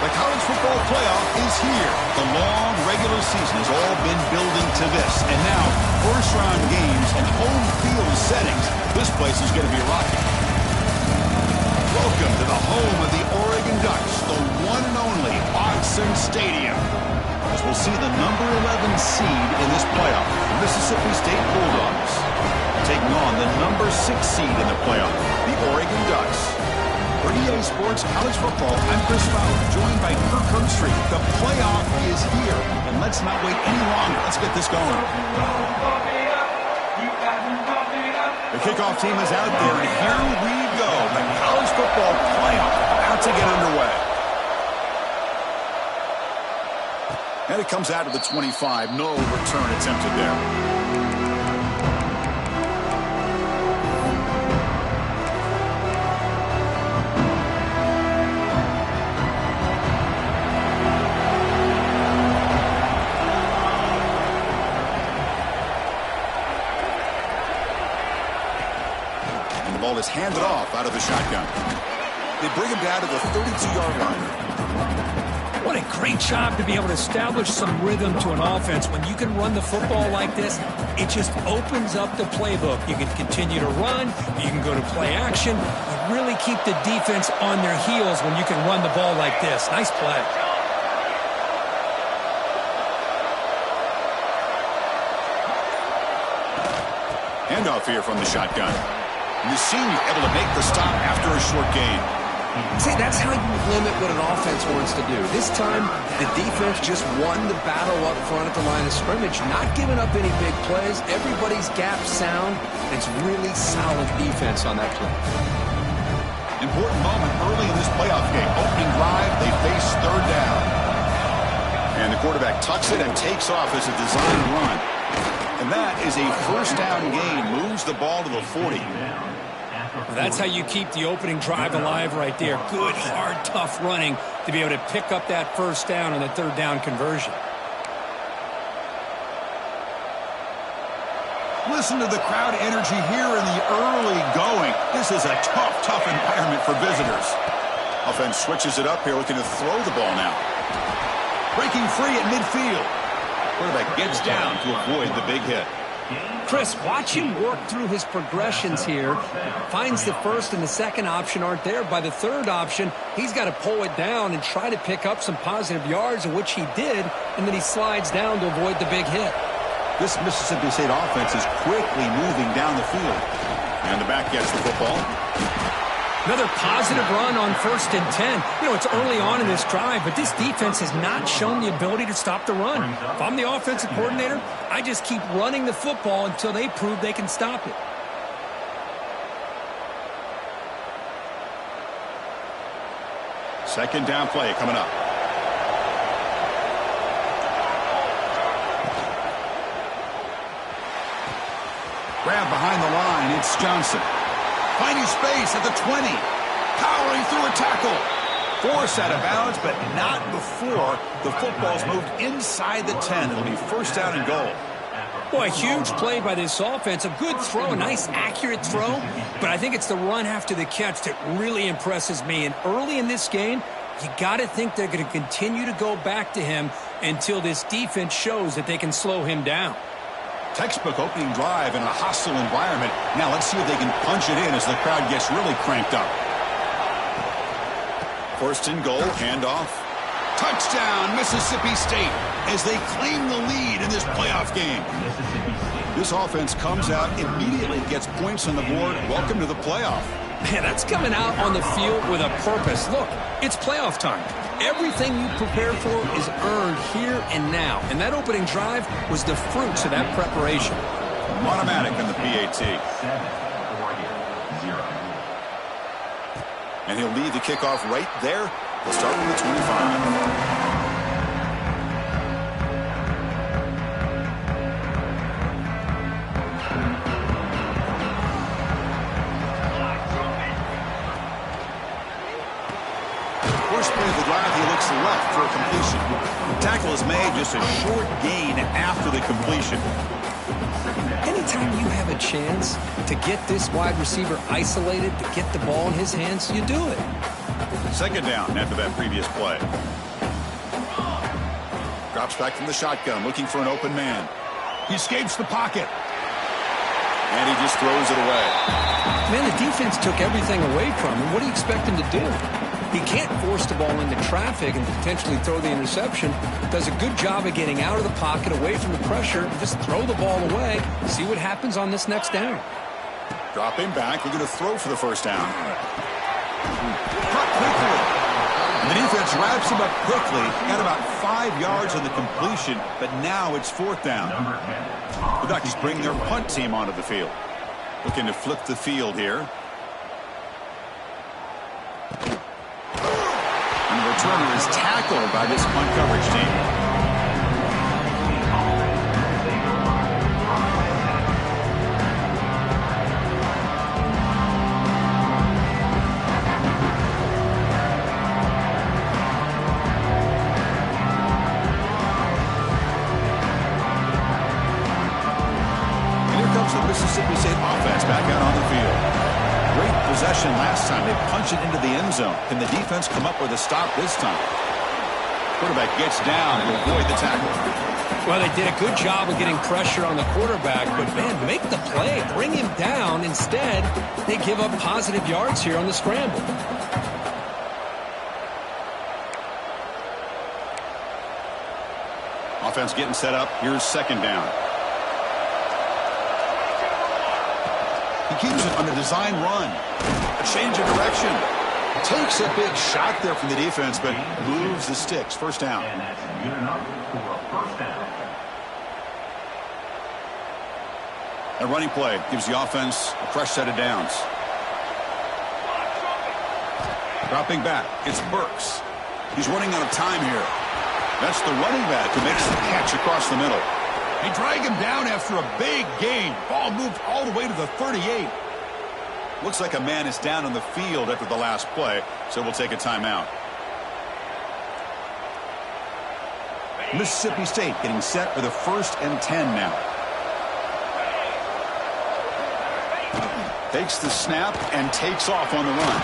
The college football playoff is here. The long regular season has all been building to this. And now, first-round games and home field settings. This place is going to be rocking. Welcome to the home of the Oregon Ducks, the one and only Autzen Stadium. As we'll see the number 11 seed in this playoff, the Mississippi State Bulldogs, taking on the number 6 seed in the playoff, the Oregon Ducks. For EA Sports College Football, I'm Chris Fowler, joined by Kirk Herbstreit. The playoff is here, and let's not wait any longer. Let's get this going. The kickoff team is out there, and here we go. The college football playoff about to get underway. And it comes out of the 25. No return attempted there. Ball is handed off out of the shotgun. They bring him down to the 32-yard line. What a great job to be able to establish some rhythm to an offense. When you can run the football like this, it just opens up the playbook. You can continue to run. You can go to play action. You really keep the defense on their heels when you can run the ball like this. Nice play. Handoff here from the shotgun. And the senior able to make the stop after a short gain. See, that's how you limit what an offense wants to do. This time, the defense just won the battle up front at the line of scrimmage, not giving up any big plays. Everybody's gap sound. It's really solid defense on that play. Important moment early in this playoff game. Opening drive, they face third down. And the quarterback tucks it and takes off as a design run. And that is a first down gain. Moves the ball to the 40. That's how you keep the opening drive alive right there. Good, hard, tough running to be able to pick up that first down on the third down conversion. Listen to the crowd energy here in the early going. This is a tough environment for visitors. Offense switches it up here, looking to throw the ball now. Breaking free at midfield. Quarterback gets down to avoid the big hit. Chris, watch him work through his progressions here. Finds the first and the second option aren't there. By the third option, he's got to pull it down and try to pick up some positive yards, which he did, and then he slides down to avoid the big hit. This Mississippi State offense is quickly moving down the field. And the back gets the football. Another positive run on 1st and 10. You know, it's early on in this drive, but this defense has not shown the ability to stop the run. If I'm the offensive coordinator, I just keep running the football until they prove they can stop it. Second down play coming up. Grab behind the line. It's Johnson. Finding space at the 20. Powering through a tackle. Forced out of bounds, but not before the football's moved inside the 10. It'll be first down and goal. Boy, huge play by this offense. A good throw, a nice accurate throw. But I think it's the run after the catch that really impresses me. And early in this game, you got to think they're going to continue to go back to him until this defense shows that they can slow him down. Textbook opening drive in a hostile environment. Now let's see if they can punch it in as the crowd gets really cranked up. First and goal, handoff. Touchdown, Mississippi State, as they claim the lead in this playoff game. This offense comes out immediately, gets points on the board. Welcome to the playoff. Man, that's coming out on the field with a purpose. Look, it's playoff time. Everything you prepare for is earned here and now. And that opening drive was the fruits of that preparation. Automatic in the PAT. And he'll lead the kickoff right there. We'll start with the 25. First play of the drive, he looks left for a completion. The tackle is made, just a short gain after the completion. Anytime you have a chance to get this wide receiver isolated, to get the ball in his hands, you do it. Second down after that previous play. Drops back from the shotgun, looking for an open man. He escapes the pocket. And he just throws it away. Man, the defense took everything away from him. What do you expect him to do? He can't force the ball into traffic and potentially throw the interception. Does a good job of getting out of the pocket, away from the pressure, and just throw the ball away. See what happens on this next down. Dropping back, we're going to throw for the first down. Cut quickly. And the defense wraps him up quickly. Got about 5 yards on the completion, but now it's fourth down. The Ducks bring their punt team onto the field. Looking to flip the field here. And the returner is tackled by this punt coverage team. Mississippi State offense back out on the field. Great possession last time. They punch it into the end zone. Can the defense come up with a stop this time? Quarterback gets down to avoid the tackle. Well, they did a good job of getting pressure on the quarterback, but, man, make the play. Bring him down. Instead, they give up positive yards here on the scramble. Offense getting set up. Here's second down. He keeps it on a design run. A change of direction. Takes a big shot there from the defense, but moves the sticks. First down. And that's good enough for a first down. A running play gives the offense a fresh set of downs. Dropping back. It's Burks. He's running out of time here. That's the running back who makes the catch across the middle. They drag him down after a big gain. Ball moved all the way to the 38. Looks like a man is down on the field after the last play, so we'll take a timeout. Mississippi State getting set for the 1st and 10 now. Takes the snap and takes off on the run.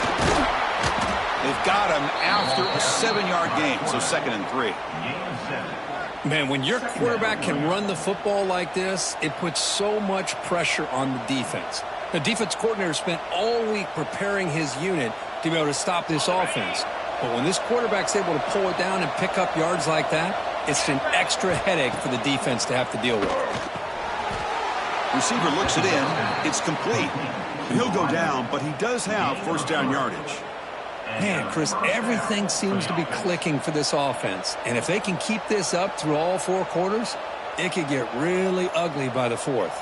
They've got him after a 7-yard gain, so 2nd and 3. Man, when your quarterback can run the football like this, it puts so much pressure on the defense. The defense coordinator spent all week preparing his unit to be able to stop this offense. But when this quarterback's able to pull it down and pick up yards like that, it's an extra headache for the defense to have to deal with. Receiver looks it in. It's complete. He'll go down, but he does have first down yardage. Man, Chris, everything seems to be clicking for this offense. And if they can keep this up through all 4 quarters, it could get really ugly by the 4th.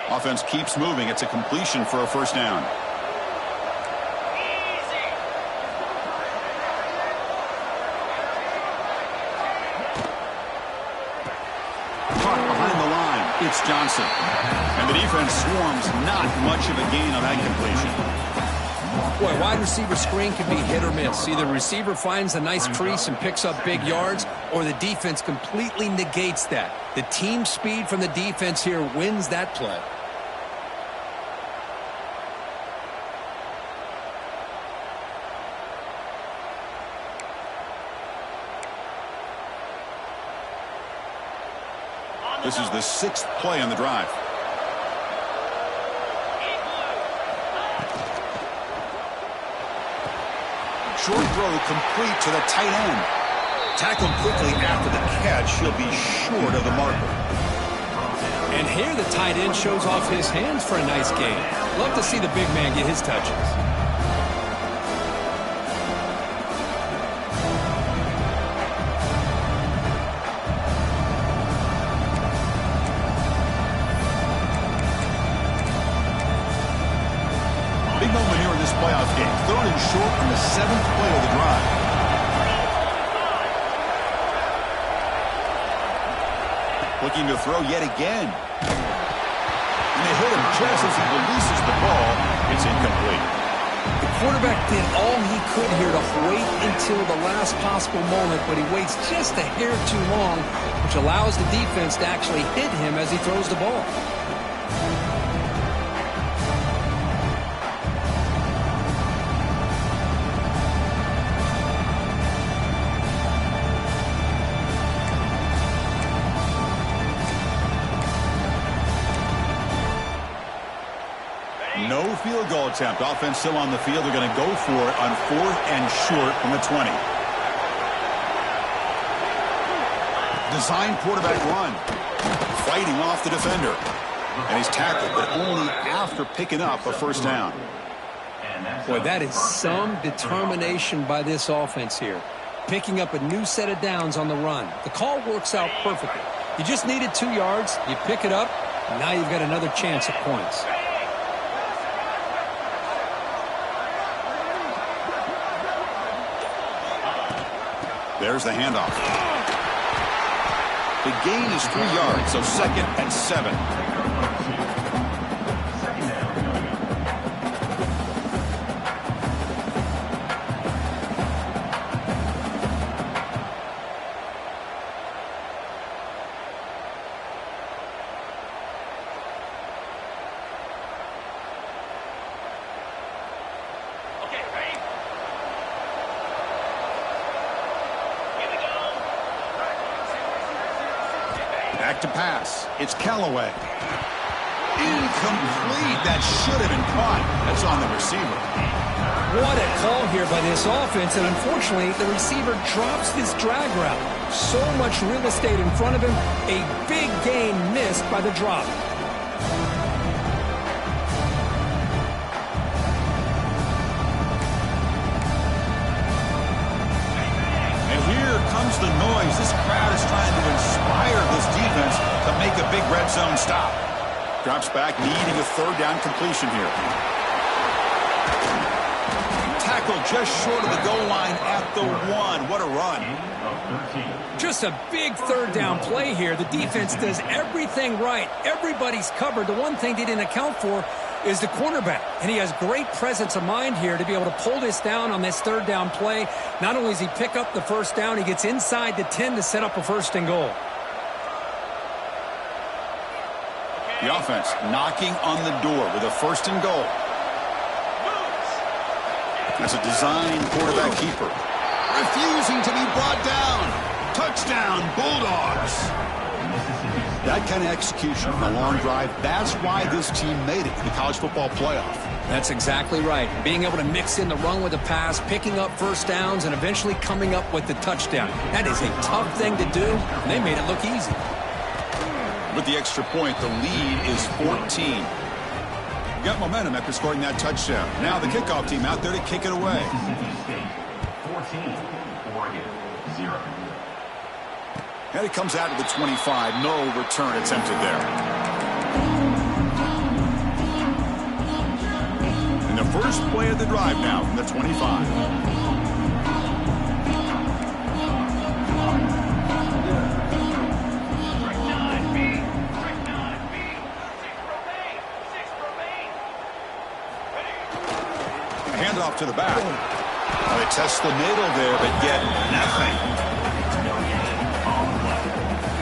Offense keeps moving. It's a completion for a first down. Caught behind the line. It's Johnson. And the defense swarms. Not much of a gain on that completion. Boy, wide receiver screen can be hit or miss. Either receiver finds a nice crease and picks up big yards, or the defense completely negates that. The team speed from the defense here wins that play. This is the 6th play on the drive. Short throw complete to the tight end. Tackled quickly after the catch. He'll be short of the marker. And here the tight end shows off his hands for a nice gain. Love to see the big man get his touches. Big moment here in this playoff game. 3rd and short on the 7th play of the drive. Looking to throw yet again. And they hit him just as he releases the ball. It's incomplete. The quarterback did all he could here to wait until the last possible moment, but he waits just a hair too long, which allows the defense to actually hit him as he throws the ball. No field goal attempt. Offense still on the field. They're going to go for it on 4th and short from the 20. Design quarterback run. Fighting off the defender. And he's tackled, but only after picking up a first down. Boy, that is some determination by this offense here. Picking up a new set of downs on the run. The call works out perfectly. You just needed 2 yards. You pick it up. And now you've got another chance at points. There's the handoff. The gain is 3 yards, so 2nd and 7. Back to pass. It's Callaway. Incomplete. That should have been caught. That's on the receiver. What a call here by this offense, and unfortunately, the receiver drops this drag route. So much real estate in front of him. A big gain missed by the drop. The noise. This crowd is trying to inspire this defense to make a big red zone stop. Drops back, needing a 3rd down completion here. Tackle just short of the goal line at the 1. What a run. Just a big 3rd down play here. The defense does everything right. Everybody's covered. The one thing they didn't account for is the cornerback. And he has great presence of mind here to be able to pull this down on this 3rd down play. Not only does he pick up the first down, he gets inside the 10 to set up a 1st and goal. The offense knocking on the door with a 1st and goal. That's a design quarterback keeper. Refusing to be brought down. Touchdown, Bulldogs. That kind of execution on a long drive, that's why this team made it in the college football playoff. That's exactly right. Being able to mix in the run with the pass, picking up first downs, and eventually coming up with the touchdown. That is a tough thing to do, and they made it look easy. With the extra point, the lead is 14. Got momentum after scoring that touchdown. Now the kickoff team out there to kick it away. 14, Oregon, 0. And it comes out to the 25. No return attempted there. And the first play of the drive now from the 25. Handoff to the back. Well, they test the middle there, but get nothing.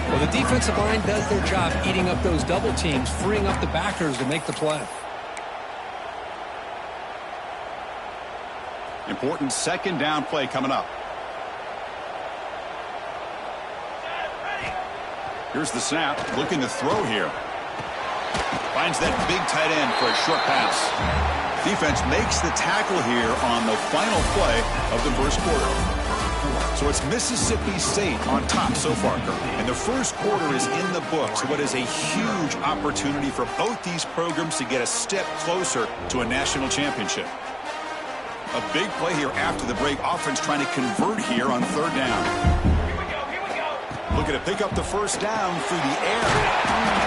Well, the defensive line does their job eating up those double teams, freeing up the backers to make the play. Important 2nd down play coming up. Here's the snap. Looking to throw here. Finds that big tight end for a short pass. Defense makes the tackle here on the final play of the 1st quarter. So it's Mississippi State on top so far, and the 1st quarter is in the books. What is a huge opportunity for both these programs to get a step closer to a national championship. A big play here after the break. Offense trying to convert here on 3rd down. Looking to pick up the first down through the air.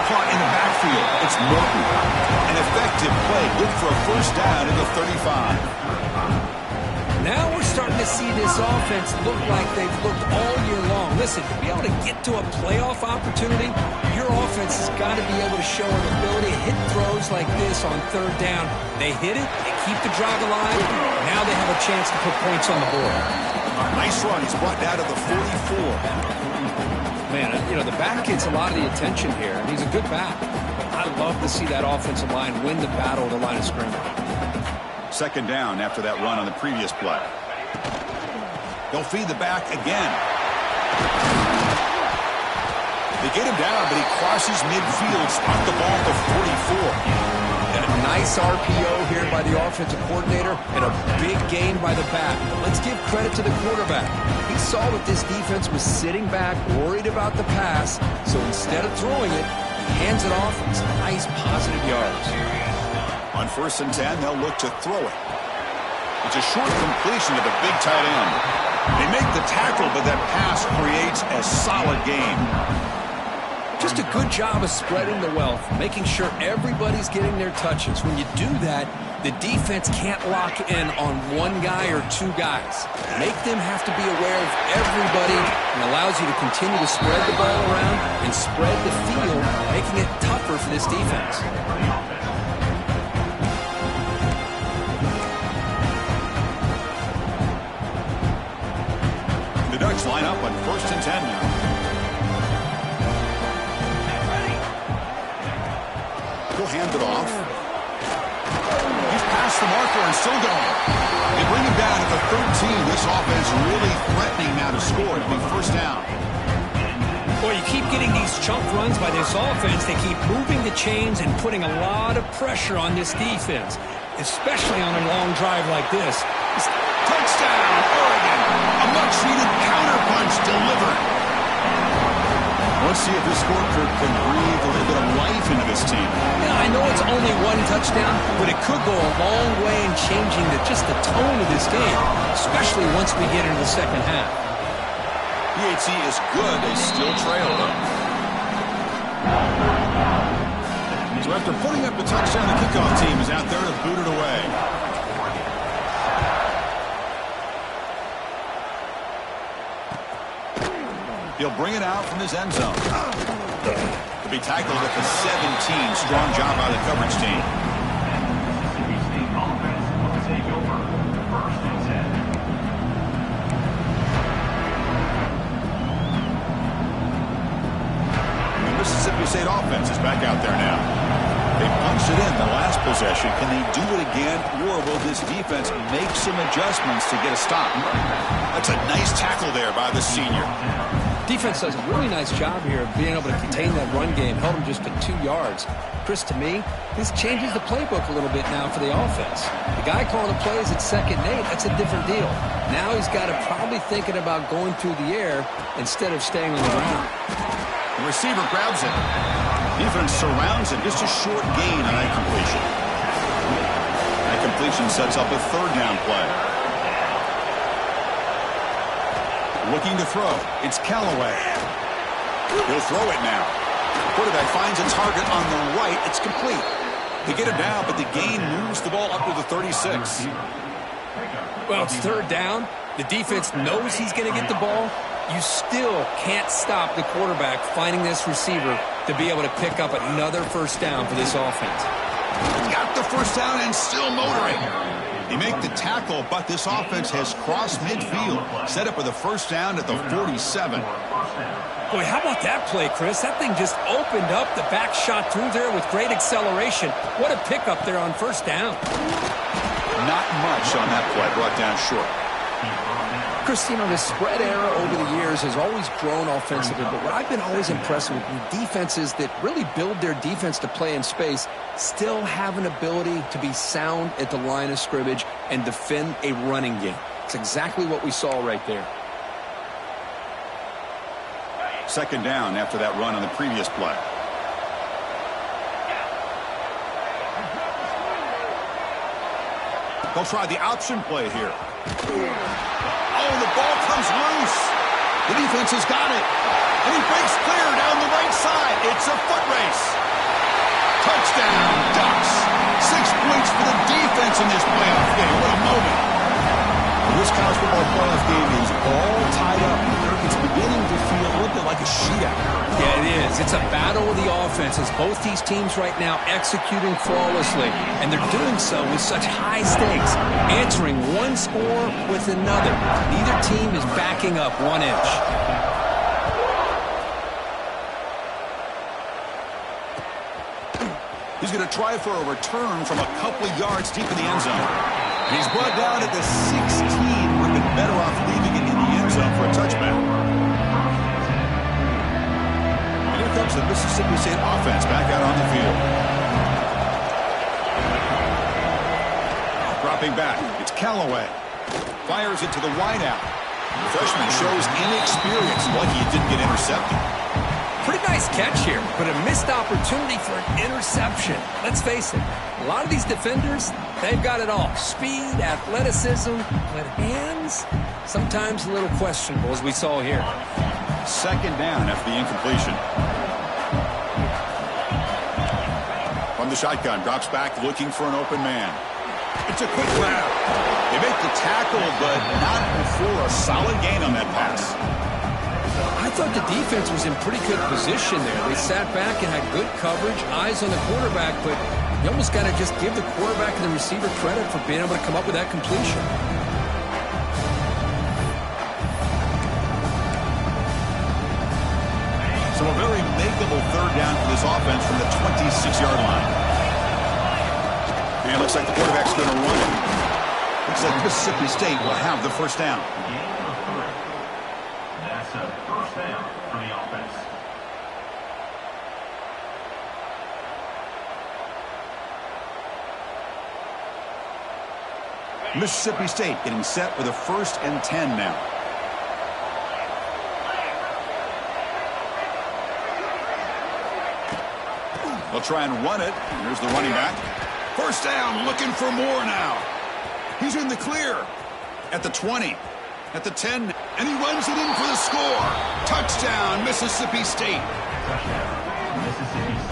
Caught in the backfield. It's Morton. An effective play. Good for a first down at the 35. Now we're starting to see this offense look like they've looked all year long. Listen, to be able to get to a playoff opportunity, your offense has got to be able to show an ability to hit throws like this on third down. They hit it, they keep the drive alive. Now they have a chance to put points on the board. Nice run. He's brought down to the 44. Man, you know, the back gets a lot of the attention here, and he's a good back. I love to see that offensive line win the battle at the line of scrimmage. Second down after that run on the previous play. They'll feed the back again. They get him down, but he crosses midfield, spot the ball at the 44. And a nice RPO here by the offensive coordinator and a big gain by the back. But let's give credit to the quarterback. He saw that this defense was sitting back, worried about the pass, so instead of throwing it, he hands it off and some nice positive yards. On 1st and 10, they'll look to throw it. It's a short completion to the big tight end. They make the tackle, but that pass creates a solid gain. Just a good job of spreading the wealth, making sure everybody's getting their touches. When you do that, the defense can't lock in on one guy or two guys. Make them have to be aware of everybody and allows you to continue to spread the ball around and spread the field, making it tougher for this defense. The Ducks line up on 1st and 10 now. He'll hand it off. He's past the marker and still going. They bring him down at the 13. This offense really threatening now to score. It'll be first down. Boy, you keep getting these chunk runs by this offense. They keep moving the chains and putting a lot of pressure on this defense, especially on a long drive like this. Touchdown, Oregon. A much-needed counterpunch delivered. Let's see if this scorecard can breathe a little bit of life into this team. Yeah, I know it's only one touchdown, but it could go a long way in changing just the tone of this game, especially once we get into the second half. PHC is good. They still trail, though. So after putting up a touchdown, the kickoff team is out there to boot it away. He'll bring it out from his end zone. To be tackled at the 17. Strong job by the coverage team. The Mississippi State offense is back out there now. They punched it in the last possession. Can they do it again, or will this defense make some adjustments to get a stop? That's a nice tackle there by the senior. Defense does a really nice job here of being able to contain that run game, held them just to 2 yards. Chris, to me, this changes the playbook a little bit now for the offense. The guy calling the plays at 2nd and 8, that's a different deal. Now he's got to probably thinking about going through the air instead of staying on the ground. The receiver grabs it. Defense surrounds him. Just a short gain on that completion. That completion sets up a 3rd down play. Looking to throw. It's Callaway. He'll throw it now. Quarterback finds a target on the right. It's complete. They get him down, but the gain moves the ball up to the 36. Well, it's 3rd down. The defense knows he's going to get the ball. You still can't stop the quarterback finding this receiver to be able to pick up another first down for this offense. Got the first down and still motoring. They make the tackle, but this offense has crossed midfield. Set up with a first down at the 47. Boy, how about that play, Chris? That thing just opened up. The back shot through there with great acceleration. What a pickup there on first down. Not much on that play. Brought down short. Chris, you know, the spread era over the years has always grown offensively, but what I've been always impressed with defenses that really build their defense to play in space still have an ability to be sound at the line of scrimmage and defend a running game. It's exactly what we saw right there. 2nd down after that run on the previous play. They'll try the option play here. Oh, the ball comes loose. The defense has got it. And he breaks clear down the right side. It's a foot race. Touchdown, Ducks. 6 points for the defense in this playoff game. What a moment. This college football playoff game is all tied up. It's beginning to feel a little bit like a shootout. Yeah, it is. It's a battle of the offenses. Both these teams right now executing flawlessly, and they're doing so with such high stakes, answering one score with another. Neither team is backing up 1 inch. He's going to try for a return from a couple of yards deep in the end zone. He's brought down at the 16. Would have been better off leaving it in the end zone for a touchback. And here comes the Mississippi State offense back out on the field. Dropping back, it's Callaway. Fires it to the wideout. The freshman shows inexperience, lucky it didn't get intercepted. Pretty nice catch here, but a missed opportunity for an interception. Let's face it, a lot of these defenders, they've got it all. Speed, athleticism, but hands, sometimes a little questionable, as we saw here. Second down after the incompletion. From the shotgun, drops back looking for an open man. It's a quick grab. They make the tackle, but not before a solid gain on that pass. I thought the defense was in pretty good position there. They sat back and had good coverage, eyes on the quarterback, but you almost got to just give the quarterback and the receiver credit for being able to come up with that completion. So a very makeable third down for this offense from the 26-yard line. And it looks like the quarterback's going to run it. Looks like Mississippi State will have the first down. That's a first down for the offense. Mississippi State getting set with a 1st and 10 now. They'll try and run it. Here's the running back. First down, looking for more now. He's in the clear. At the 20. At the 10. And he runs it in for the score. Touchdown, Mississippi State.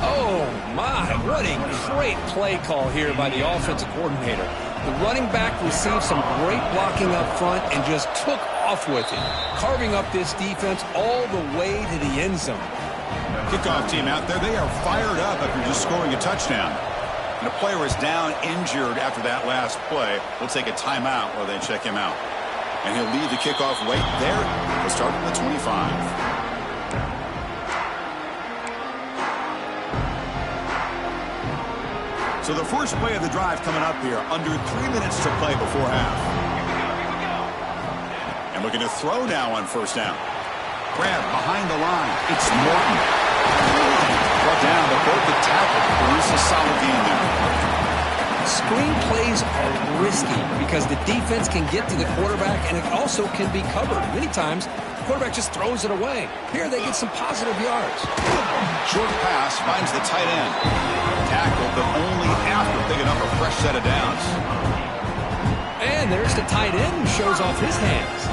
Oh, my. What a great play call here by the offensive coordinator. The running back received some great blocking up front and just took off with it, carving up this defense all the way to the end zone. Kickoff team out there, they are fired up after just scoring a touchdown. And a player is down injured after that last play. We'll take a timeout while they check him out. And he'll lead the kickoff right there. We'll start at the 25. So the first play of the drive coming up here, under 3 minutes to play before half. And looking to throw now on first down. Grab behind the line. It's Morton. Brought down, but broke the tackle. Produce a solid gain there. Screen plays are risky because the defense can get to the quarterback and it also can be covered. Many times, the quarterback just throws it away. Here they get some positive yards. Short pass finds the tight end. Tackle, but only after picking up a fresh set of downs. And there's the tight end who shows off his hands.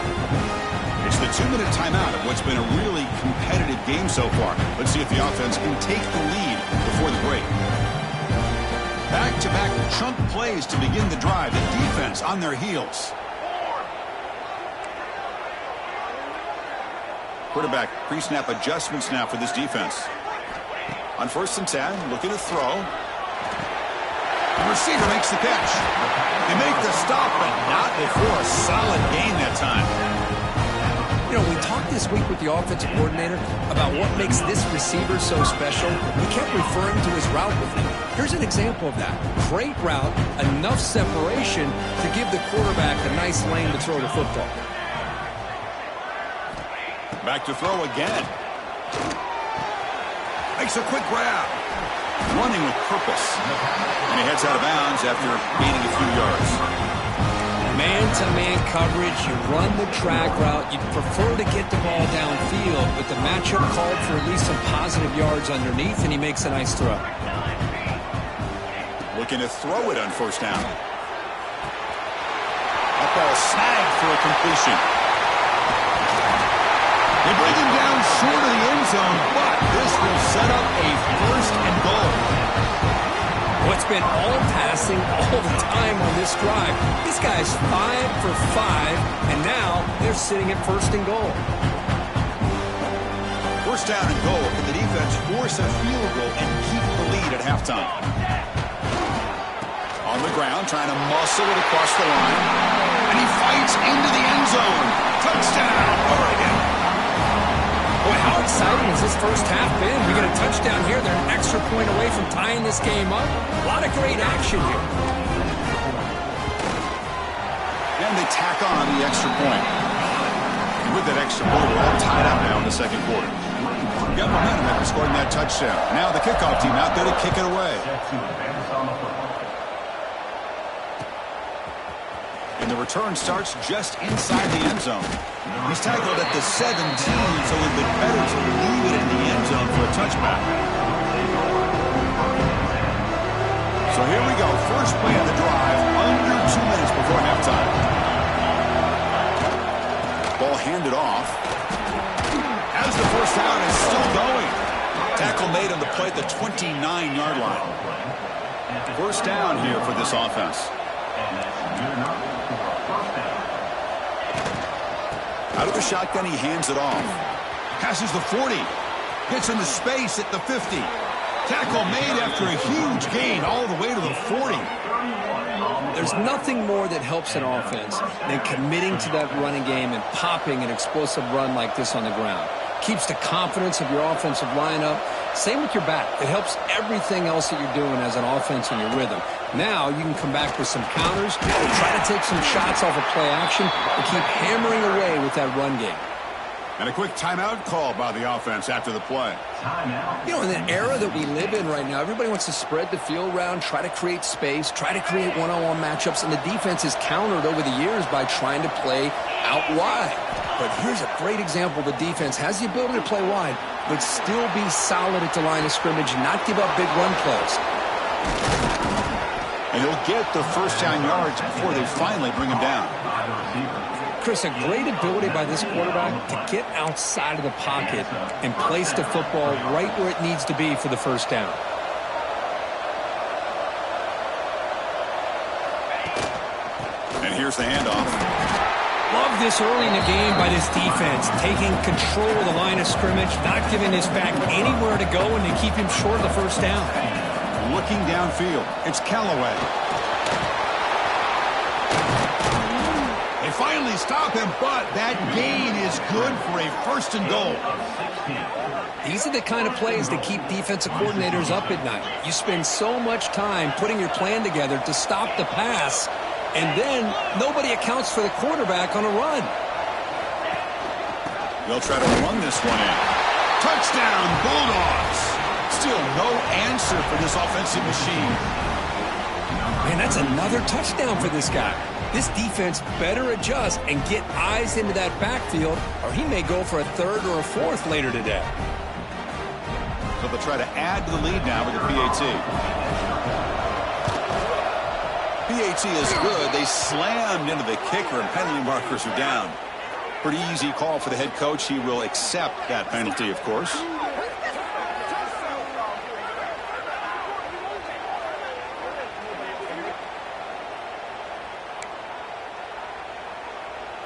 It's the 2-minute timeout of what's been a really competitive game so far. Let's see if the offense can take the lead before the break. Back-to-back chunk plays to begin the drive. The defense on their heels. Quarterback pre-snap adjustments now for this defense. On 1st and 10, looking to throw. The receiver makes the catch. They make the stop, but not before a solid gain that time. You know, we talked this week with the offensive coordinator about what makes this receiver so special. He kept referring to his route with him. Here's an example of that. Great route, enough separation to give the quarterback a nice lane to throw the football. Back to throw again. Makes a quick grab. Running with purpose. And he heads out of bounds after gaining a few yards. Man-to-man coverage, you run the drag route, you prefer to get the ball downfield, but the matchup called for at least some positive yards underneath, and he makes a nice throw. Looking to throw it on first down. That ball snagged for a completion. They bring him down short of the end zone, but this will set up a first and goal. Well, it's been all passing all the time on this drive. This guy's 5 for 5, and now they're sitting at first and goal. First down and goal. Can the defense force a field goal and keep the lead at halftime? On the ground, trying to muscle it across the line. And he fights into the end zone. Touchdown, Oregon. Boy, how exciting has this first half been? We get a touchdown here. They're an extra point away from tying this game up. A lot of great action here. And they tack on the extra point. And with that extra point, we're all tied up now in the second quarter. Got momentum after scoring that touchdown. Now the kickoff team out there to kick it away. And the return starts just inside the end zone. He's tackled at the 17, so it would be better to leave it in the end zone for a touchback. So here we go. First play of the drive, under 2 minutes before halftime. Ball handed off. As the first down is still going. Tackle made on the play at the 29-yard line. First down here for this offense. Out of the shotgun, he hands it off. Passes the 40. Gets into space at the 50. Tackle made after a huge gain all the way to the 40. There's nothing more that helps an offense than committing to that running game and popping an explosive run like this on the ground. Keeps the confidence of your offensive lineup. Same with your back. It helps everything else that you're doing as an offense in your rhythm. Now you can come back with some counters, try to take some shots off of play action, and keep hammering away with that run game. And a quick timeout call by the offense after the play. You know, in the era that we live in right now, everybody wants to spread the field around, try to create space, try to create one-on-one matchups, and the defense is countered over the years by trying to play out wide. But here's a great example. The defense has the ability to play wide, but still be solid at the line of scrimmage and not give up big run plays. And he'll get the first down yards before they finally bring him down. Chris, a great ability by this quarterback to get outside of the pocket and place the football right where it needs to be for the first down. And here's the handoff. Love this early in the game by this defense, taking control of the line of scrimmage, not giving this back anywhere to go, and they keep him short of the first down. Looking downfield, it's Callaway. They finally stop him, but that gain is good for a first and goal. These are the kind of plays that keep defensive coordinators up at night. You spend so much time putting your plan together to stop the pass, and then nobody accounts for the quarterback on a run. They'll try to run this one in. Touchdown, Bulldogs. Still no answer for this offensive machine. Man, that's another touchdown for this guy. This defense better adjust and get eyes into that backfield, or he may go for a third or a fourth later today. So they'll try to add to the lead now with the PAT. PAT is good. They slammed into the kicker, and penalty markers are down. Pretty easy call for the head coach. He will accept that penalty, of course.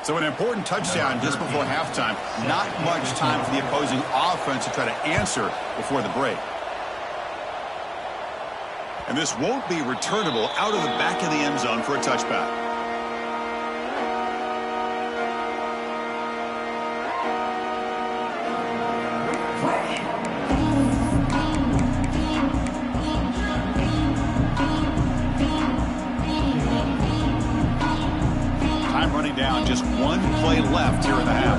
So an important touchdown just before halftime. Not much time for the opposing offense to try to answer before the break. And this won't be returnable out of the back of the end zone for a touchback. Time running down, just one play left here in the half.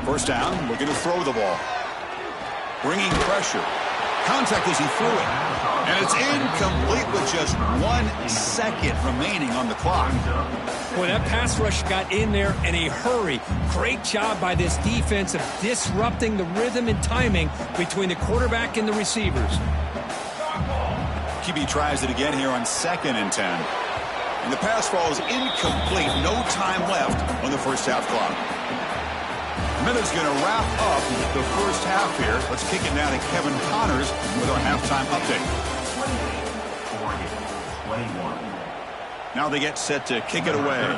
First down, looking to throw the ball. Bringing pressure. Contact as he threw it. And it's incomplete with just 1 second remaining on the clock. Boy, that pass rush got in there in a hurry. Great job by this defense of disrupting the rhythm and timing between the quarterback and the receivers. QB tries it again here on 2nd and 10. And the pass falls incomplete. No time left on the first half clock. Minutes going to wrap up the first half here. Let's kick it now to Kevin Connors with our halftime update. 21. Now they get set to kick it away. 13.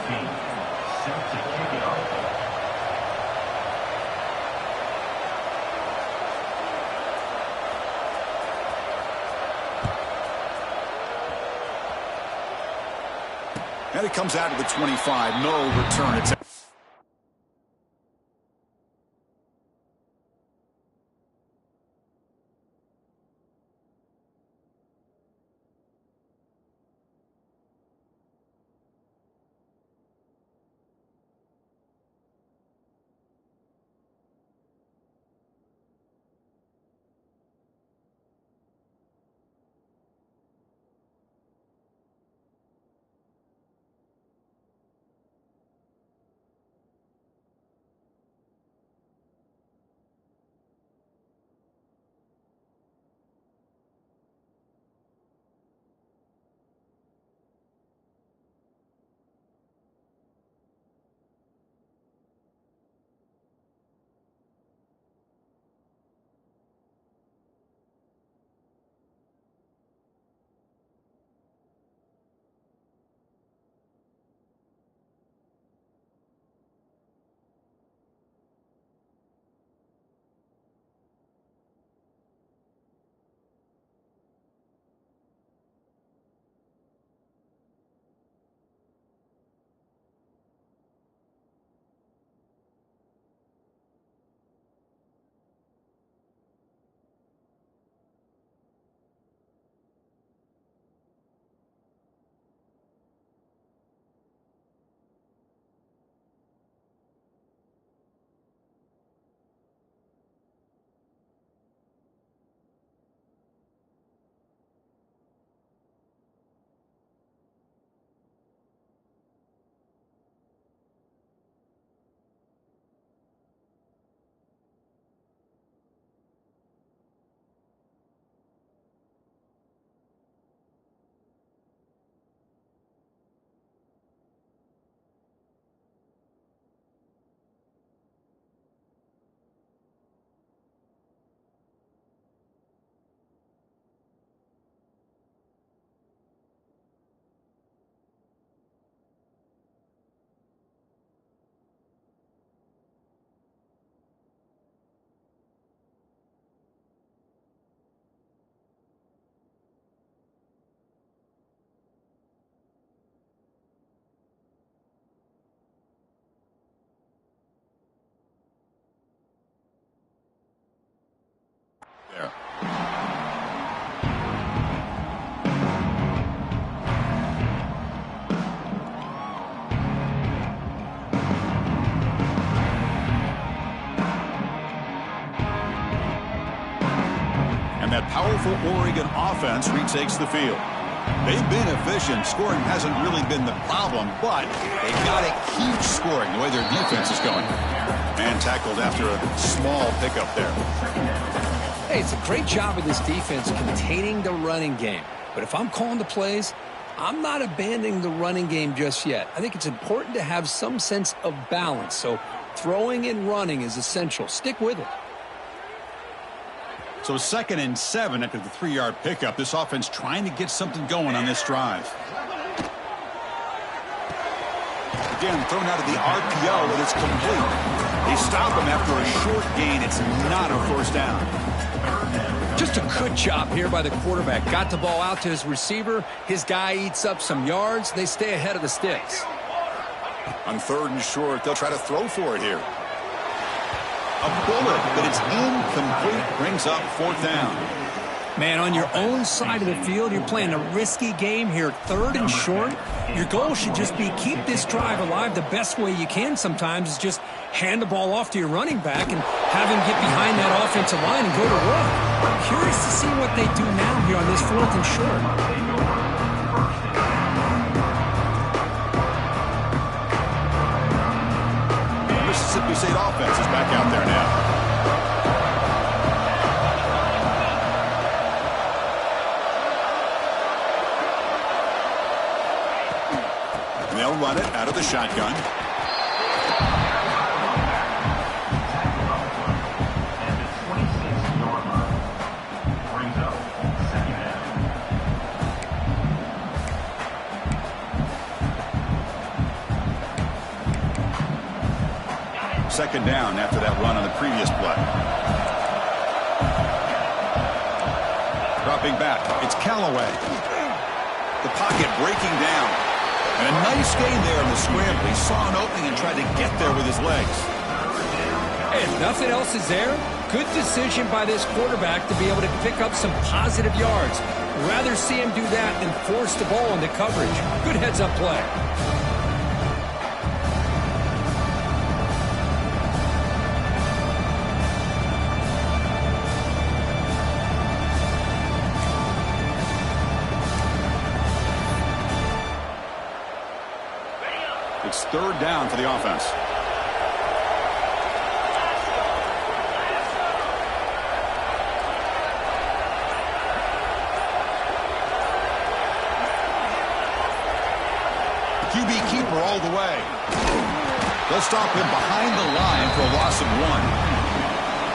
Set to kick it off. And it comes out to the 25. No return. It's there. And that powerful Oregon offense retakes the field. They've been efficient. Scoring hasn't really been the problem, but they've got to keep scoring the way their defense is going. And tackled after a small pickup there. Hey, it's a great job of this defense containing the running game. But if I'm calling the plays, I'm not abandoning the running game just yet. I think it's important to have some sense of balance. So throwing and running is essential. Stick with it. So 2nd and 7 after the 3-yard pickup. This offense trying to get something going on this drive. Again, thrown out of the RPO, but it's complete. They stop him after a short gain. It's not a first down. Just a good job here by the quarterback. Got the ball out to his receiver. His guy eats up some yards. They stay ahead of the sticks. On 3rd and short, they'll try to throw for it here. A bullet, but it's incomplete. Brings up 4th down. Man, on your own side of the field, you're playing a risky game here. 3rd and short. Your goal should just be keep this drive alive the best way you can sometimes is just hand the ball off to your running back and have him get behind that offensive line and go to work. Curious to see what they do now here on this 4th and short. Mississippi State offense is back out there now. And they'll run it out of the shotgun. Second down after that run on the previous play. Dropping back, it's Callaway. The pocket breaking down. And a nice gain there in the scramble. He saw an opening and tried to get there with his legs. Hey, if nothing else is there, good decision by this quarterback to be able to pick up some positive yards. Rather see him do that than force the ball into coverage. Good heads-up play. It's third down for the offense. QB keeper all the way. They'll stop him behind the line for a loss of 1.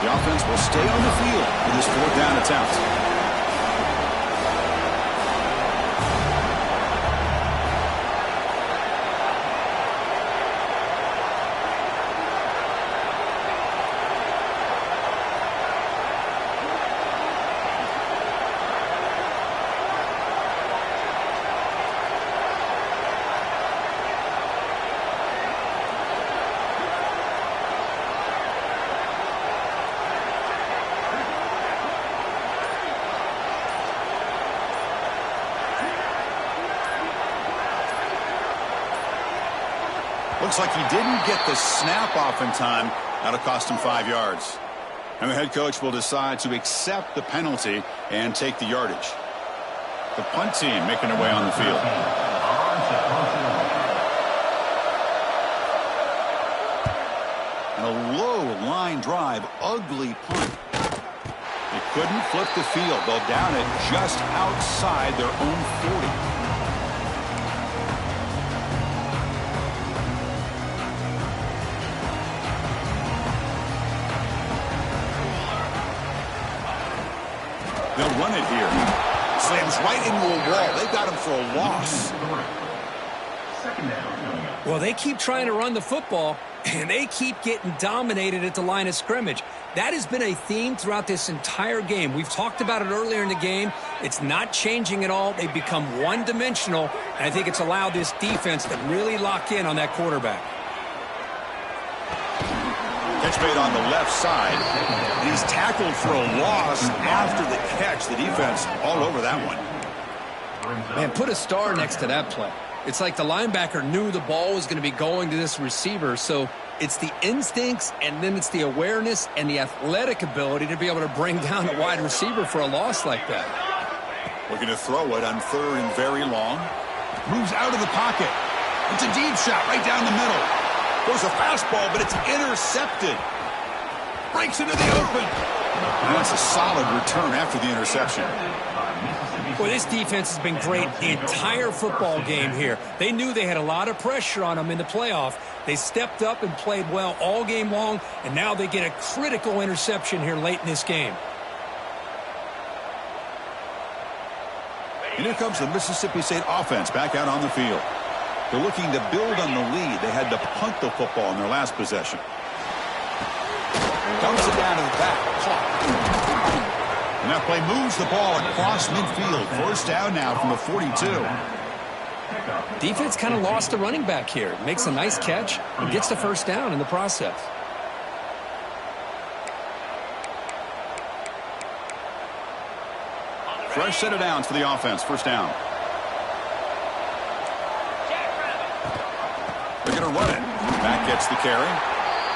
The offense will stay on the field with this fourth down attempt. Looks like he didn't get the snap off in time. That'll cost him 5 yards. And the head coach will decide to accept the penalty and take the yardage. The punt team making their way on the field. And a low line drive, ugly punt. They couldn't flip the field. They'll down it just outside their own 40. They'll run it here. Slams right into a wall. They've got him for a loss. Well, they keep trying to run the football, and they keep getting dominated at the line of scrimmage. That has been a theme throughout this entire game. We've talked about it earlier in the game. It's not changing at all. They've become one-dimensional, and I think it's allowed this defense to really lock in on that quarterback. Catch made on the left side. And he's tackled for a loss after the catch. The defense all over that one. Man, put a star next to that play. It's like the linebacker knew the ball was going to be going to this receiver. So it's the instincts, and then it's the awareness and the athletic ability to be able to bring down a wide receiver for a loss like that. Looking to throw it on third and very long. Moves out of the pocket. It's a deep shot right down the middle. Goes a fastball, but it's intercepted. Breaks into the open. And that's a solid return after the interception. Well, this defense has been great the entire football game here. They knew they had a lot of pressure on them in the playoff. They stepped up and played well all game long, and now they get a critical interception here late in this game. And here comes the Mississippi State offense back out on the field. They're looking to build on the lead. They had to punt the football in their last possession. Dumps it down to the back. And that play moves the ball across midfield. First down now from the 42. Defense kind of lost the running back here. Makes a nice catch and gets the first down in the process. Fresh set of downs for the offense. First down. They're going to run it. Back gets the carry.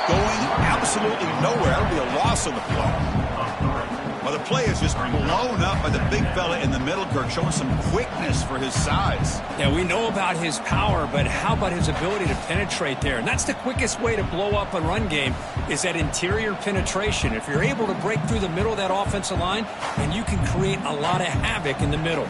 Going absolutely nowhere. That'll be a loss on the play. Well, the play is just blown up by the big fella in the middle, Kirk, showing some quickness for his size. Yeah, we know about his power, but how about his ability to penetrate there? And that's the quickest way to blow up a run game is that interior penetration. If you're able to break through the middle of that offensive line, then you can create a lot of havoc in the middle.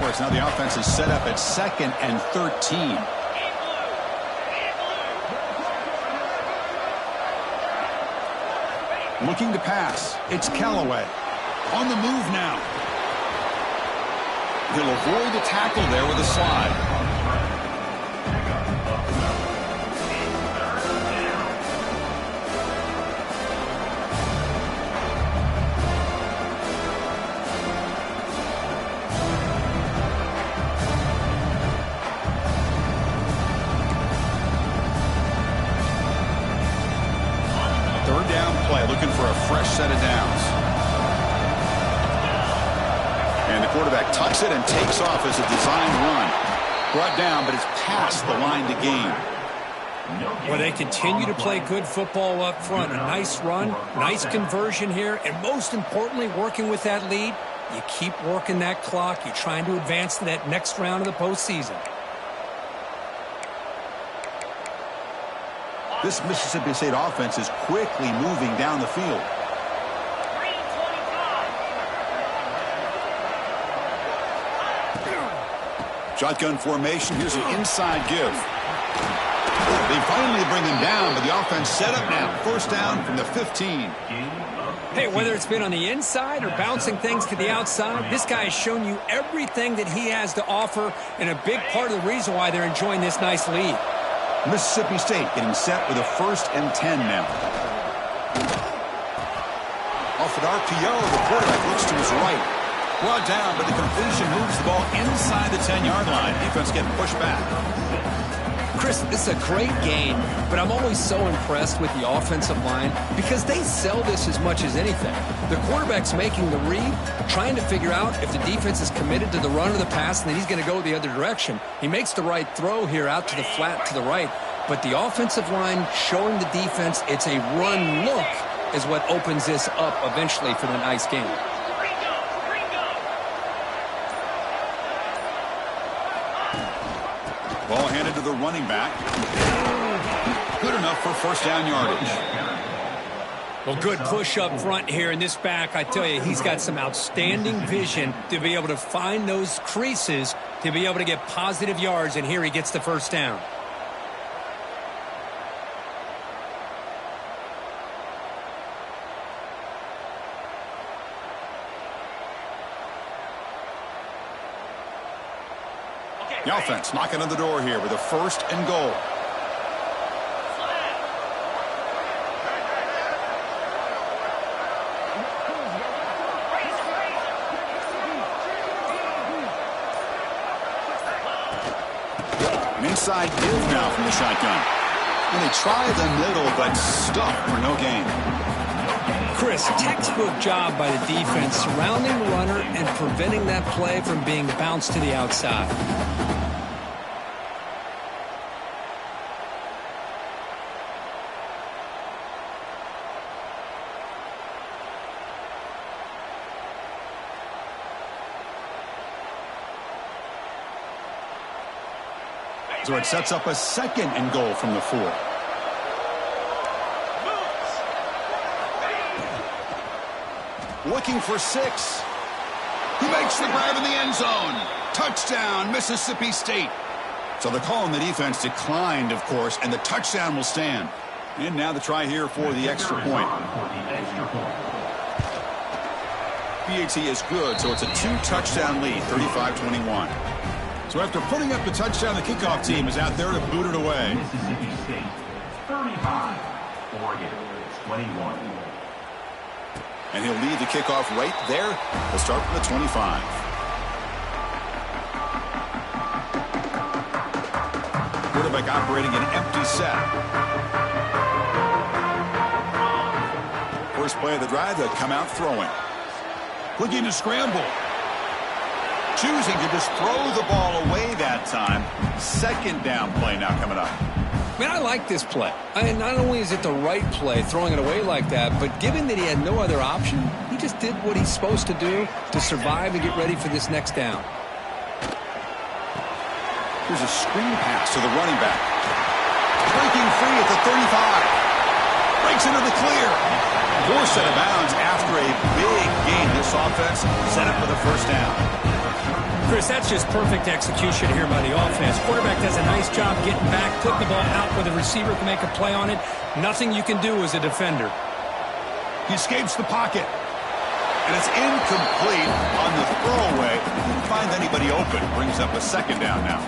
yards. Now the offense is set up at 2nd and 13. Looking to pass. It's Callaway. On the move now. He'll avoid the tackle there with a slide. Looking for a fresh set of downs. And the quarterback tucks it and takes off as a design run. Brought down, but it's past the line to gain. Well, they continue to play good football up front. A nice run, nice conversion here, and most importantly, working with that lead, you keep working that clock. You're trying to advance to that next round of the postseason. This Mississippi State offense is quickly moving down the field. Shotgun formation. Here's an inside give. They finally bring him down, but the offense set up now. First down from the 15. Hey, whether it's been on the inside or bouncing things to the outside, this guy has shown you everything that he has to offer, and a big part of the reason why they're enjoying this nice lead. Mississippi State getting set with a 1st and 10 now. Off an RPO, the quarterback looks to his right. Brought down, but the completion moves the ball inside the 10-yard line. Defense getting pushed back. Chris, this is a great game, but I'm always so impressed with the offensive line because they sell this as much as anything. The quarterback's making the read, trying to figure out if the defense is committed to the run or the pass, and then he's going to go the other direction. He makes the right throw here out to the flat to the right, but the offensive line showing the defense it's a run look is what opens this up eventually for the nice game. Ball handed to the running back. Good enough for first down yardage. Well, good push up front here in this back. I tell you, he's got some outstanding vision to be able to find those creases, to be able to get positive yards, and here he gets the first down. The offense knocking on the door here with a 1st and goal. An inside give now from the shotgun. And they try the middle, but stuck for no gain. Chris, textbook job by the defense surrounding the runner and preventing that play from being bounced to the outside. So it sets up a 2nd and goal from the 4. Looking for 6. He makes the grab in the end zone. Touchdown, Mississippi State. So the call on the defense declined, of course, and the touchdown will stand. And now the try here for the extra point. PAT is good, so it's a 2-touchdown lead, 35-21. So after putting up the touchdown, the kickoff team is out there to boot it away. Mississippi State 35, Oregon 21. And he'll lead the kickoff right there. We'll start from the 25. Quarterback operating an empty set. First play of the drive, they'll come out throwing. Looking to scramble. Choosing to just throw the ball away that time. 2nd down play now coming up. Man, I like this play. Not only is it the right play, throwing it away like that, but given that he had no other option, he just did what he's supposed to do to survive and get ready for this next down. Here's a screen pass to the running back. Breaking free at the 35. Breaks into the clear. Poor set of bounds after a big gain. This offense set up for the first down. Chris, that's just perfect execution here by the offense. Quarterback does a nice job getting back, putting the ball out where the receiver can make a play on it. Nothing you can do as a defender. He escapes the pocket. And it's incomplete on the throwaway. Didn't find anybody open. Brings up a second down now.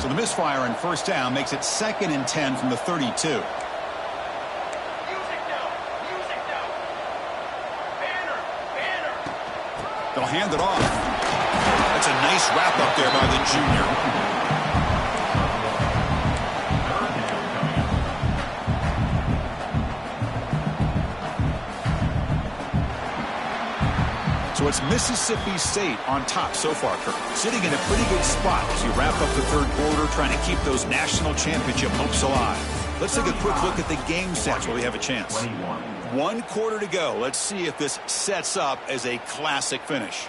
So the misfire on first down makes it 2nd and 10 from the 32. They'll hand it off. That's a nice wrap up there by the junior. So it's Mississippi State on top so far, Kirk. Sitting in a pretty good spot as you wrap up the third quarter, trying to keep those national championship hopes alive. Let's take a quick look at the game stats while we have a chance. 1 quarter to go. Let's see if this sets up as a classic finish.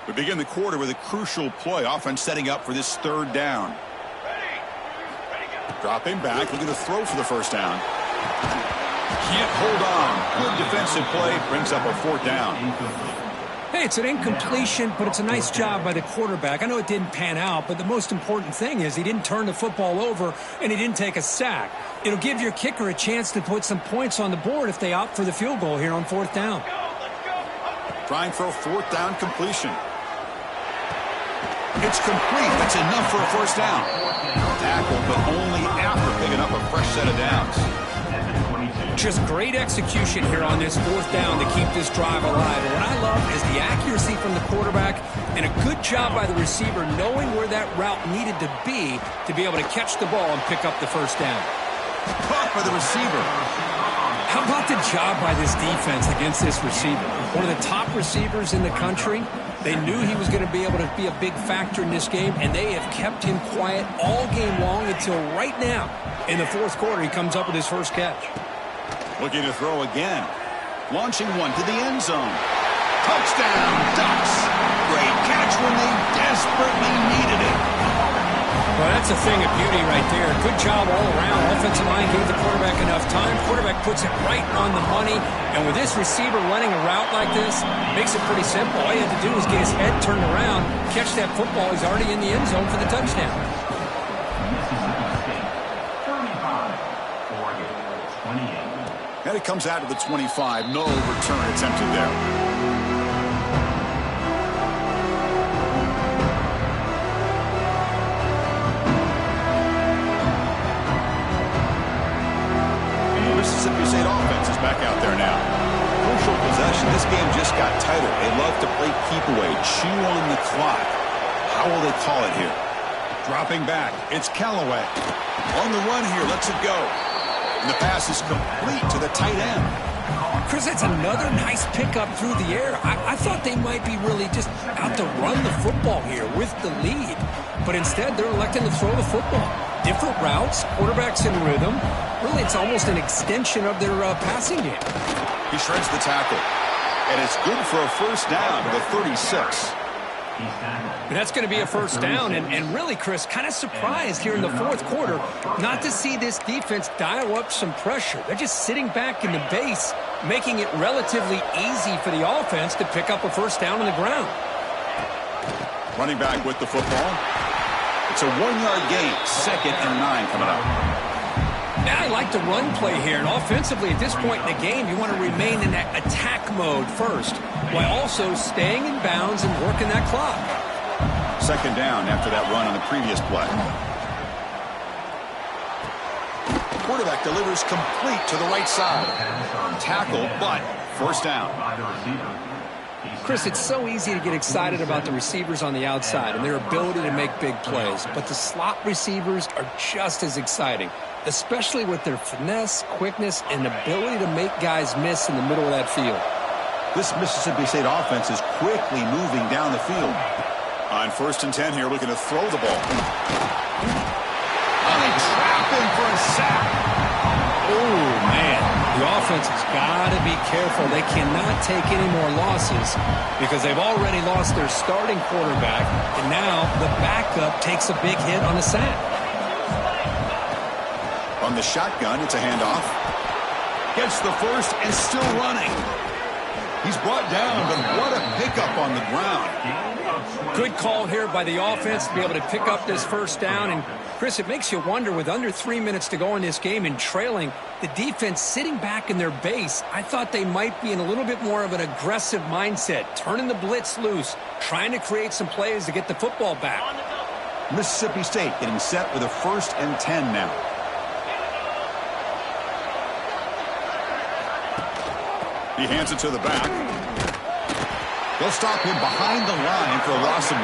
We begin the quarter with a crucial play. Offense setting up for this third down. Dropping back, looking to throw for the first down. Can't hold on. Good defensive play. Brings up a 4th down. Hey, it's an incompletion, but it's a nice job by the quarterback. I know it didn't pan out, but the most important thing is he didn't turn the football over and he didn't take a sack. It'll give your kicker a chance to put some points on the board if they opt for the field goal here on 4th down. Trying for a 4th down completion. It's complete. That's enough for a first down. Tackle, but only after picking up a fresh set of downs. Just great execution here on this 4th down to keep this drive alive. And what I love is the accuracy from the quarterback and a good job by the receiver knowing where that route needed to be able to catch the ball and pick up the first down. Caught by the receiver. How about the job by this defense against this receiver? One of the top receivers in the country. They knew he was going to be able to be a big factor in this game, and they have kept him quiet all game long until right now. In the 4th quarter, he comes up with his first catch. Looking to throw again. Launching one to the end zone. Touchdown, Ducks. Great catch when they desperately needed it. Well, that's a thing of beauty right there. Good job all around. Offensive line gave the quarterback enough time. Quarterback puts it right on the money. And with this receiver running a route like this, makes it pretty simple. All you have to do is get his head turned around, catch that football. He's already in the end zone for the touchdown. And it comes out to the 25. No return attempted there. Mississippi State offense is back out there now. Crucial possession. This game just got tighter. They love to play keep away, chew on the clock. How will they call it here? Dropping back. It's Callaway. On the run here. Lets it go. And the pass is complete to the tight end. Chris, that's another nice pickup through the air. I thought they might be really just out to run the football here with the lead. But instead, they're electing to throw the football. Different routes, quarterbacks in rhythm. Really, it's almost an extension of their passing game. He shreds the tackle. And it's good for a first down to the 36. And that's going to be a first down. And really, Chris, kind of surprised here in the 4th quarter not to see this defense dial up some pressure. They're just sitting back in the base, making it relatively easy for the offense to pick up a first down on the ground. Running back with the football. It's a 1-yard gain. 2nd and 9 coming up. Now I like the run play here, and offensively at this point in the game, you want to remain in that attack mode first, while also staying in bounds and working that clock. 2nd down after that run on the previous play. Quarterback delivers complete to the right side. Tackle, but first down. Chris, it's so easy to get excited about the receivers on the outside and their ability to make big plays, but the slot receivers are just as exciting, especially with their finesse, quickness, and ability to make guys miss in the middle of that field. This Mississippi State offense is quickly moving down the field. On 1st and 10 here, looking to throw the ball. Oh, they trap him for a sack. Oh, man. The offense has got to be careful. They cannot take any more losses because they've already lost their starting quarterback, and now the backup takes a big hit on a sack. On the shotgun, it's a handoff. Gets the first and still running. He's brought down, but what a pickup on the ground. Good call here by the offense to be able to pick up this first down. And, Chris, it makes you wonder, with under 3 minutes to go in this game and trailing, the defense sitting back in their base, I thought they might be in a little bit more of an aggressive mindset, turning the blitz loose, trying to create some plays to get the football back. Mississippi State getting set with a 1st and 10 now. He hands it to the back. They'll stop him behind the line for a loss of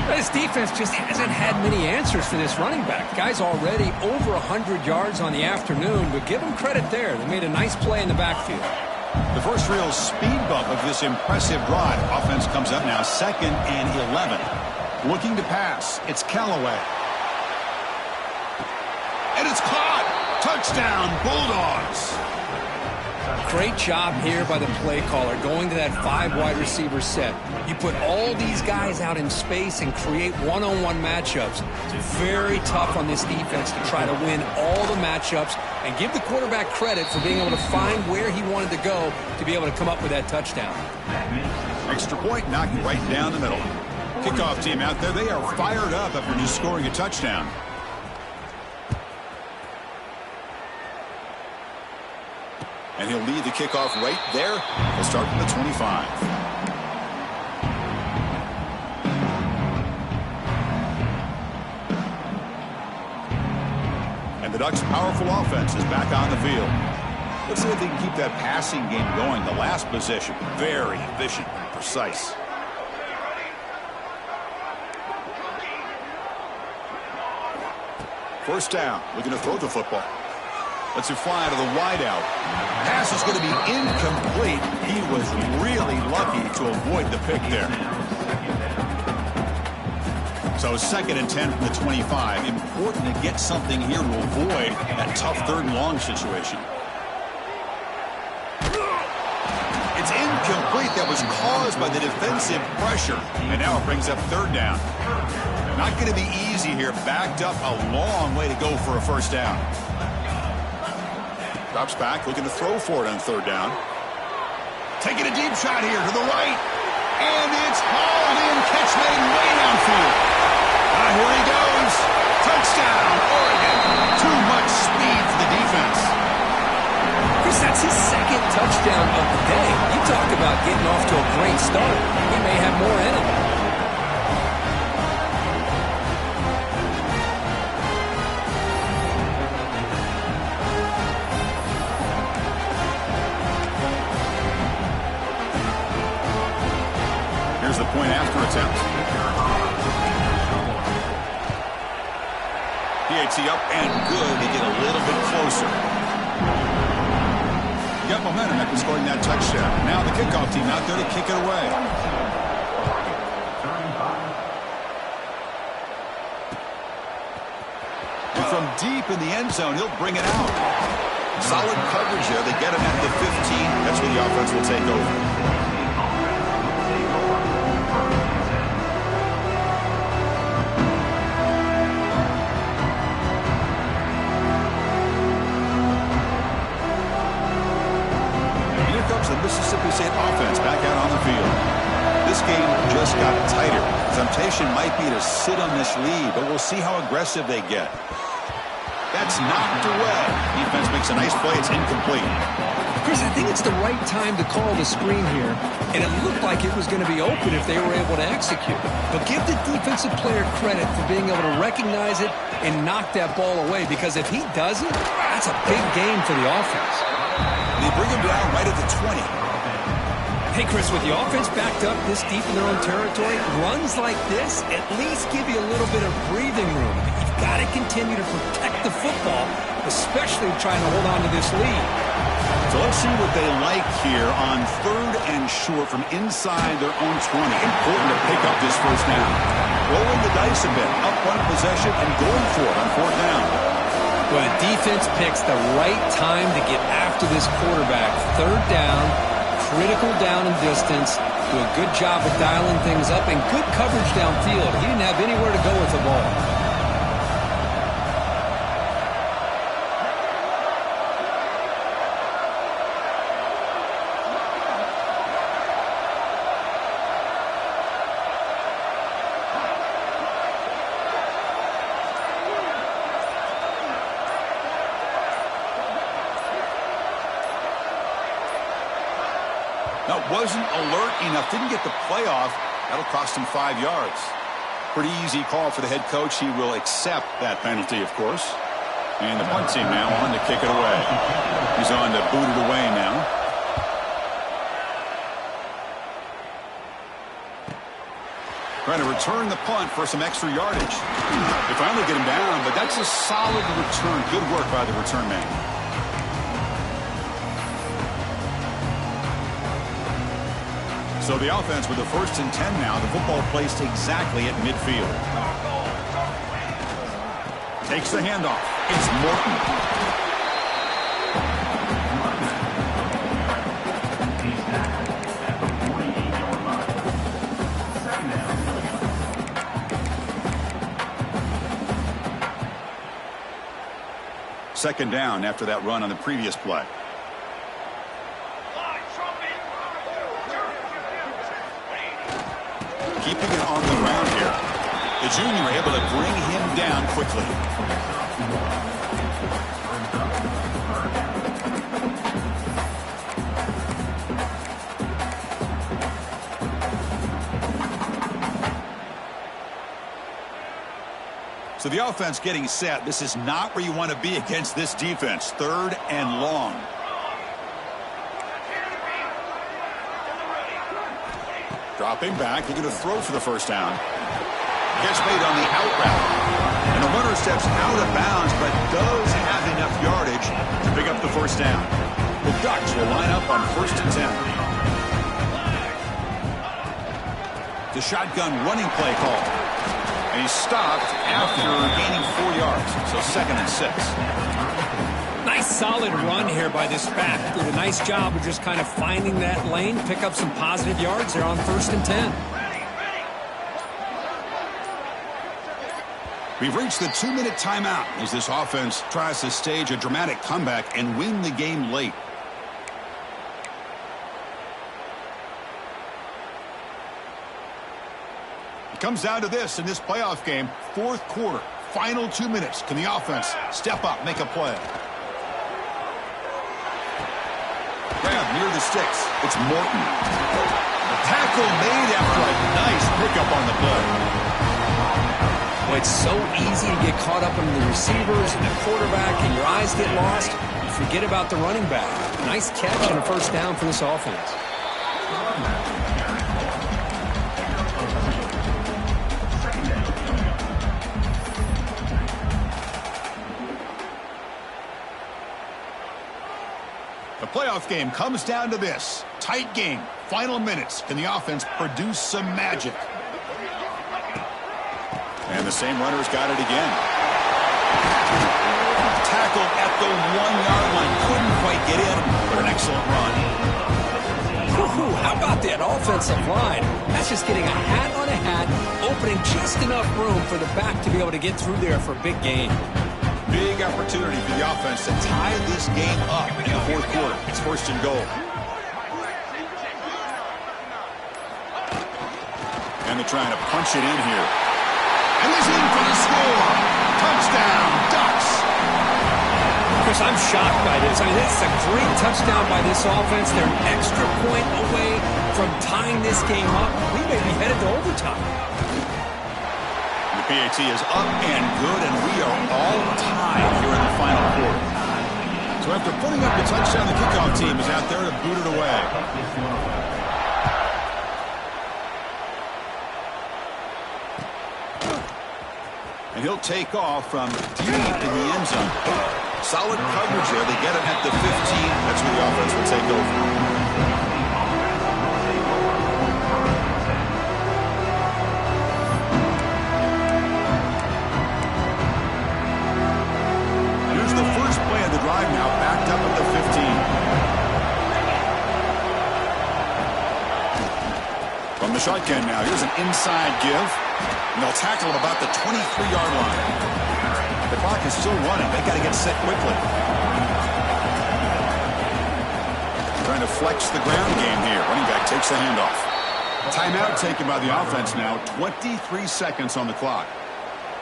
1. This defense just hasn't had many answers for this running back. Guy's already over 100 yards on the afternoon, but give him credit there. They made a nice play in the backfield. The first real speed bump of this impressive drive. Offense comes up now 2nd and 11. Looking to pass. It's Callaway. And it's caught. Touchdown, Bulldogs. Great job here by the play caller, going to that 5 wide receiver set. You put all these guys out in space and create one-on-one matchups. It's very tough on this defense to try to win all the matchups and give the quarterback credit for being able to find where he wanted to go to be able to come up with that touchdown. Extra point knocked right down the middle. Kickoff team out there, they are fired up after just scoring a touchdown. And he'll lead the kickoff right there. He'll start from the 25. And the Ducks' powerful offense is back on the field. Let's see if they can keep that passing game going. The last possession, very efficient and precise. First down, looking to throw the football. Lets it fly to the wideout. Pass is going to be incomplete. He was really lucky to avoid the pick there. So 2nd and 10 from the 25. Important to get something here to avoid that tough 3rd and long situation. It's incomplete. That was caused by the defensive pressure. And now it brings up 3rd down. Not going to be easy here. Backed up a long way to go for a first down. Drops back, looking to throw for it on 3rd down. Taking a deep shot here to the right. And it's hauled in. Catch made way downfield. Here he goes. Touchdown, Oregon. Too much speed for the defense. Chris, that's his 2nd touchdown of the day. You talk about getting off to a great start. He may have more in him. Here's the point after attempt. PAT up and good to get a little bit closer. Got momentum after scoring that touchdown. Now the kickoff team out there to kick it away. And from deep in the end zone, he'll bring it out. Solid coverage there. They get him at the 15. That's where the offense will take over. The Mississippi State offense back out on the field. This game just got tighter. Temptation might be to sit on this lead, but we'll see how aggressive they get. That's knocked away. Defense makes a nice play. It's incomplete. Chris, I think it's the right time to call the screen here, and it looked like it was going to be open if they were able to execute. But give the defensive player credit for being able to recognize it and knock that ball away, because if he doesn't, that's a big game for the offense. They bring him down right at the 20. Hey, Chris, with the offense backed up this deep in their own territory, runs like this at least give you a little bit of breathing room. But you've got to continue to protect the football, especially trying to hold on to this lead. So let's see what they like here on 3rd and short from inside their own 20. Important to pick up this first down. Rolling the dice a bit, up one possession and going for it on 4th down. Well, the defense picks the right time to get after this quarterback. 3rd down, critical down and distance. Do a good job of dialing things up and good coverage downfield. He didn't have anywhere to go with the ball. wasn't alert enough, didn't get the play off. That'll cost him 5 yards. Pretty easy call for the head coach. He will accept that penalty, of course. And the punt team now on to kick it away. He's on to boot it away now. Trying to return the punt for some extra yardage. They finally get him down, but that's a solid return. Good work by the return man. So the offense with the 1st and 10 now. The football placed exactly at midfield. Takes the handoff. It's Morton. Second down after that run on the previous play. Keeping it on the ground here. The junior able to bring him down quickly. So the offense getting set. This is not where you want to be against this defense. 3rd and long. Dropping back. They're going to throw for the first down. Catch made on the out route. And the runner steps out of bounds, but does have enough yardage to pick up the first down. The Ducks will line up on 1st and 10. The shotgun running play call. And he's stopped after gaining 4 yards. So 2nd and 6. Nice solid run here by this back. Did a nice job of just kind of finding that lane, pick up some positive yards there on 1st and 10. We've reached the 2-minute timeout as this offense tries to stage a dramatic comeback and win the game late. It comes down to this in this playoff game. 4th quarter, final 2 minutes. Can the offense step up, make a play? Grab near the sticks. It's Morton. Tackle made after a nice pickup on the play. Well, it's so easy to get caught up in the receivers and the quarterback, and your eyes get lost. You forget about the running back. Nice catch and a first down for this offense. The playoff game comes down to this. Tight game. Final minutes. Can the offense produce some magic? And the same runner's got it again. Tackled at the 1-yard line. Couldn't quite get in, but an excellent run. Woo-hoo, how about that offensive line? That's just getting a hat on a hat, opening just enough room for the back to be able to get through there for a big gain. Big opportunity for the offense to tie this game up in the 4th quarter. It's 1st and goal. And they're trying to punch it in here. And he's in for the score. Touchdown, Ducks. Of course, I'm shocked by this. I mean, it's a great touchdown by this offense. They're an extra point away from tying this game up. We may be headed to overtime. The PAT is up and good, and we are all tied here in the final quarter. So after putting up the touchdown, the kickoff team is out there to boot it away. And he'll take off from deep in the end zone. Solid coverage there. They get it at the 15. That's where the offense will take over. Here's the first play of the drive now, backed up at the 15. From the shotgun now, here's an inside give. And they'll tackle him about the 23-yard line. The clock is still running. They got to get set quickly. Trying to flex the ground game here. Running back takes the handoff. Timeout taken by the offense now. 23 seconds on the clock.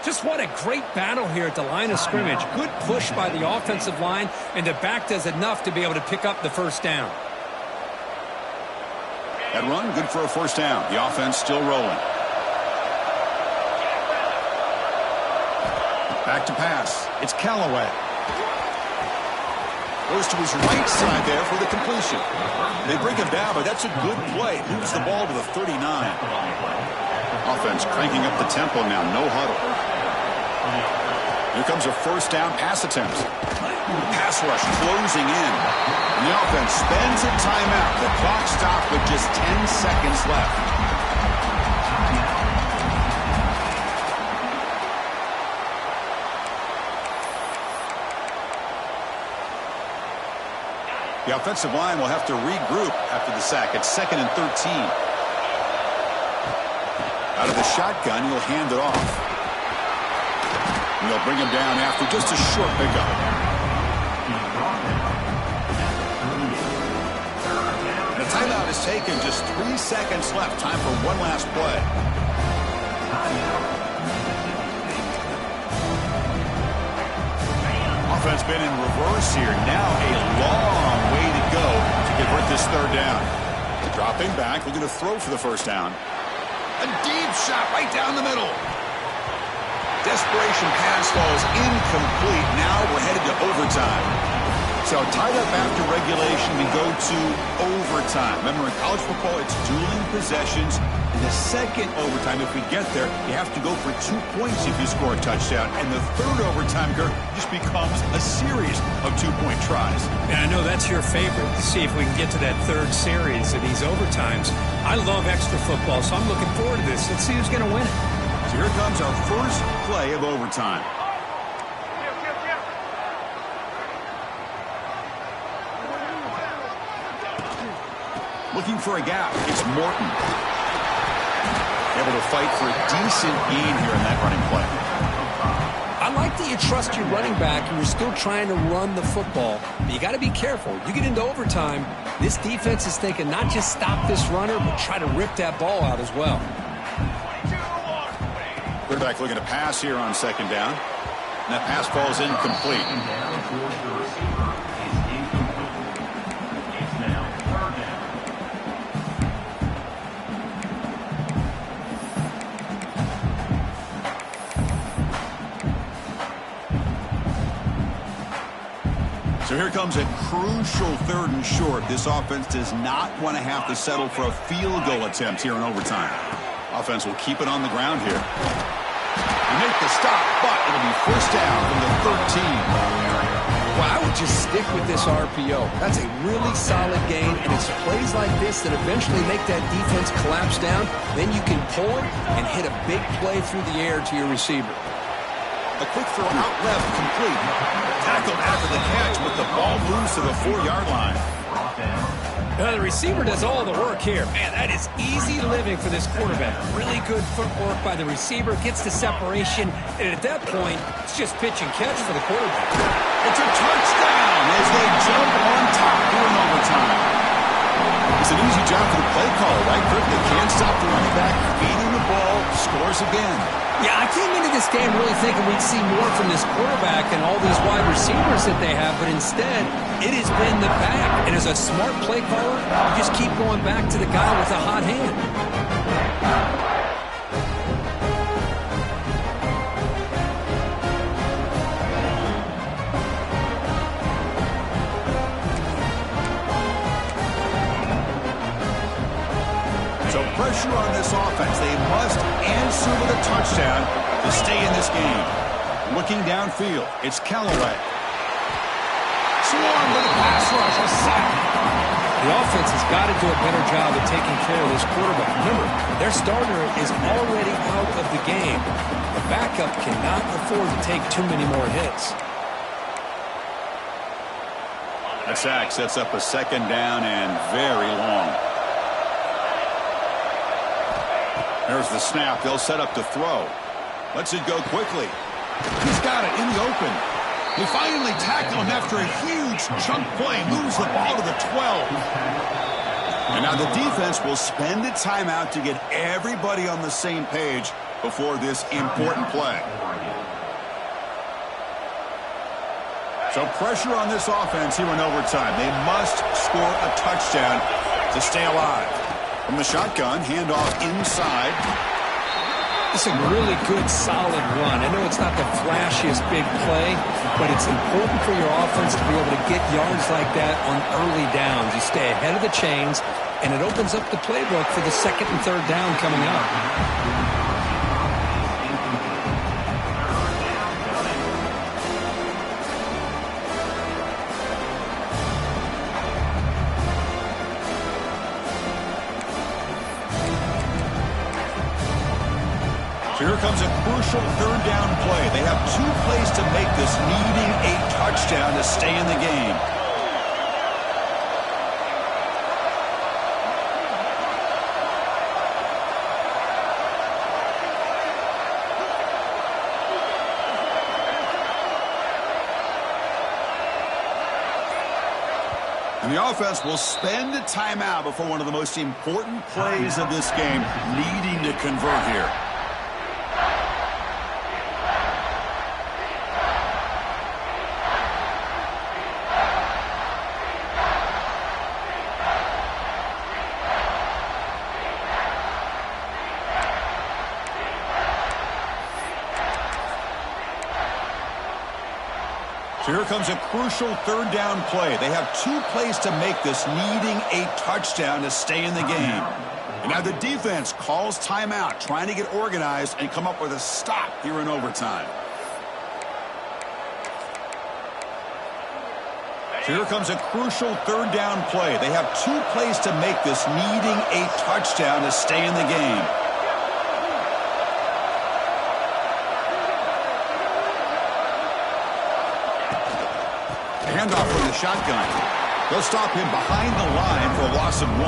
Just what a great battle here at the line of scrimmage. Good push by the offensive line, and the back does enough to be able to pick up the first down. That run, good for a first down. The offense still rolling. Back to pass. It's Callaway. Goes to his right side there for the completion. They bring him down, but that's a good play. Moves the ball to the 39. Offense cranking up the tempo now. No huddle. Here comes a first down pass attempt. Pass rush closing in. And the offense spends a timeout. The clock stopped with just 10 seconds left. The offensive line will have to regroup after the sack. It's 2nd and 13. Out of the shotgun, he'll hand it off. And they'll bring him down after just a short pickup. And a timeout is taken. Just 3 seconds left. Time for one last play. Offense been in reverse here. Now a long way to go to convert this third down. Dropping back, looking to throw for the first down. A deep shot right down the middle. Desperation pass falls incomplete. Now we're headed to overtime. So tied up after regulation, we go to overtime. Remember, in college football, it's dueling possessions. In the second overtime, if we get there, you have to go for 2 points if you score a touchdown. And the third overtime, Kirk, just becomes a series of 2-point tries. And I know that's your favorite, to see if we can get to that third series of these overtimes. I love extra football, so I'm looking forward to this. Let's see who's going to win it. So here comes our first play of overtime. Looking for a gap. It's Morton. Able to fight for a decent gain here in that running play. I like that you trust your running back and you're still trying to run the football. But you got to be careful. You get into overtime, this defense is thinking not just stop this runner, but try to rip that ball out as well. Quarterback looking to pass here on second down. And that pass falls incomplete. So here comes a crucial 3rd and short. This offense does not want to have to settle for a field goal attempt here in overtime. Offense will keep it on the ground here. They make the stop, but it'll be first down from the 13. Well, I would just stick with this RPO. That's a really solid gain, and it's plays like this that eventually make that defense collapse down. Then you can pull it and hit a big play through the air to your receiver. A quick throw out left, complete. Tackled after the catch, but the ball moves to the 4-yard line. The receiver does all the work here. Man, that is easy living for this quarterback. Really good footwork by the receiver, gets the separation, and at that point, it's just pitch and catch for the quarterback. It's a touchdown as they jump on top here in overtime. It's an easy job for the play caller, right, Kirk? They can't stop the running back, feeding the ball, scores again. Yeah, I came into this game really thinking we'd see more from this quarterback and all these wide receivers that they have, but instead, it has been the back. And as a smart play caller, you just keep going back to the guy with the hot hand. So pressure on this offense. They must answer with a touchdown to stay in this game. Looking downfield, it's Callaway. Swarm with a pass rush, a sack. The offense has got to do a better job of taking care of this quarterback. Remember, their starter is already out of the game. The backup cannot afford to take too many more hits. That sack sets up a second down and very long. There's the snap. They'll set up to throw. Lets it go quickly. He's got it in the open. They finally tackle him after a huge chunk play. Moves the ball to the 12. And now the defense will spend a timeout to get everybody on the same page before this important play. So pressure on this offense here in overtime. They must score a touchdown to stay alive. From the shotgun, handoff inside. It's a really good, solid run. I know it's not the flashiest big play, but it's important for your offense to be able to get yards like that on early downs. You stay ahead of the chains, and it opens up the playbook for the second and third down coming up. So here comes a crucial third down play. They have 2 plays to make this, needing a touchdown to stay in the game. And the offense will spend a timeout before one of the most important plays of this game, needing to convert here. So here comes a crucial third down play. They have 2 plays to make this, needing a touchdown to stay in the game. And now the defense calls timeout, trying to get organized and come up with a stop here in overtime. So here comes a crucial third down play. They have 2 plays to make this, needing a touchdown to stay in the game. Handoff from the shotgun. They'll stop him behind the line for a loss of 1.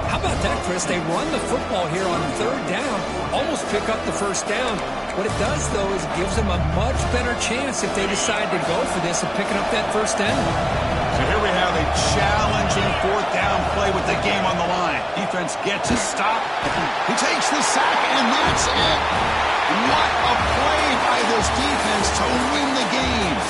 How about that, Chris? They run the football here on third down, almost pick up the first down. What it does, though, is it gives them a much better chance if they decide to go for this of picking up that first down. So here we have a challenging fourth down play with the game on the line. Defense gets a stop. He takes the sack, and that's it. What a play by this defense to win the game.